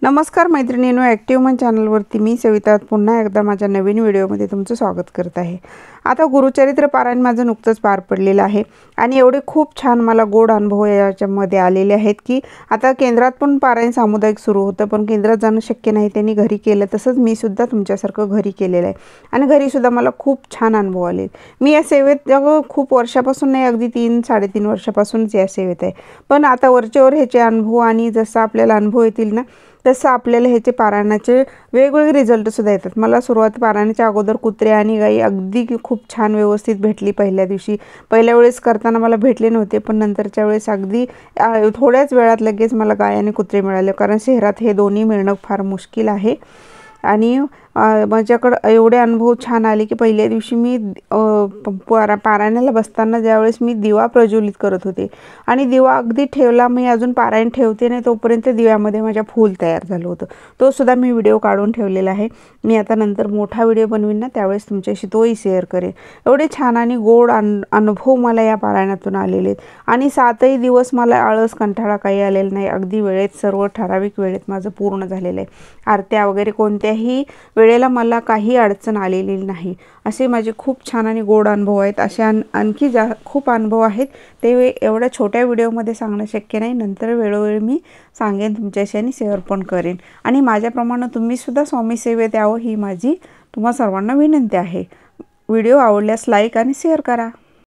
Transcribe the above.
नमस्कार मैत्रिणींनो, ॲक्टिव्ह मन चॅनलवरती मी सविता पुन्हा एकदा माझ्या नवीन व्हिडिओमध्ये तुमचं स्वागत करत आहे। आता गुरुचरित्र पारायण माझं नुकतंच पार पडलेलं आहे आणि एवढे खूप छान मला गोड अनुभव याच्यामध्ये आलेले आहेत की आता केंद्रात पण पारायण सामुदायिक सुरू होतं, पण केंद्रात जाणं शक्य नाही, त्यांनी घरी केलं। तसंच मी सुद्धा तुमच्यासारखं घरी केलेलं आहे आणि घरी सुद्धा मला खूप छान अनुभव आले। मी या सेवेत खूप वर्षापासून नाही, अगदी 3-3.5 वर्षापासूनच या सेवेत आहे, पण आता वरचेवर ह्याचे अनुभव आणि जसं आपल्याला अनुभव येतील ना तसं आपल्याला ह्याचे पारायणाचे वेगवेगळे रिझल्टसुद्धा येतात। मला सुरुवात पारायणाच्या अगोदर कुत्रे आणि गाई अगदी खूप छान व्यवस्थित भेटली। पहिल्या दिवशी पहिल्या वेळेस करताना मला भेटले नव्हते, पण नंतरच्या वेळेस अगदी थोड्याच वेळात लगेच मला गाय आणि कुत्रे मिळाले, कारण शहरात हे दोन्ही मिळणं फार मुश्किल आहे। आणि माझ्याकडं एवढे अनुभव छान आले की पहिल्या दिवशी मी पारायणाला बसताना ज्यावेळेस मी दिवा प्रज्वलित करत होते आणि दिवा अगदी ठेवला, मी अजून पारायण ठेवते नाही तोपर्यंत दिव्यामध्ये माझ्या फूल तयार झालं होतं। तो सुद्धा मी व्हिडिओ काढून ठेवलेला आहे। मी आता नंतर मोठा व्हिडिओ बनवीन ना त्यावेळेस तुमच्याशी तोही शेअर करेन। एवढे छान आणि गोड अनुभव मला या पारायणातून आलेले आहेत आणि 7ही दिवस मला आळस कंटाळा काही आलेला नाही। अगदी वेळेत सर्व ठराविक वेळेत माझं पूर्ण झालेलं आहे। आरत्या वगैरे कोणत्याही वेळेला मला काही अडचण आलेली नाही। असे माझे खूप छान आणि गोड अनुभव आहेत। असे आणखी खूप अनुभव आहेत, ते एवढ्या छोट्या व्हिडिओमध्ये सांगणं शक्य नाही। नंतर वेळोवेळी मी सांगेन तुमच्याशी आणि शेअर पण करेन। आणि माझ्याप्रमाणे तुम्ही सुद्धा स्वामी सेवेत यावं ही माझी तुम्हा सर्वांना विनंती आहे। व्हिडिओ आवडल्यास लाईक आणि शेअर करा।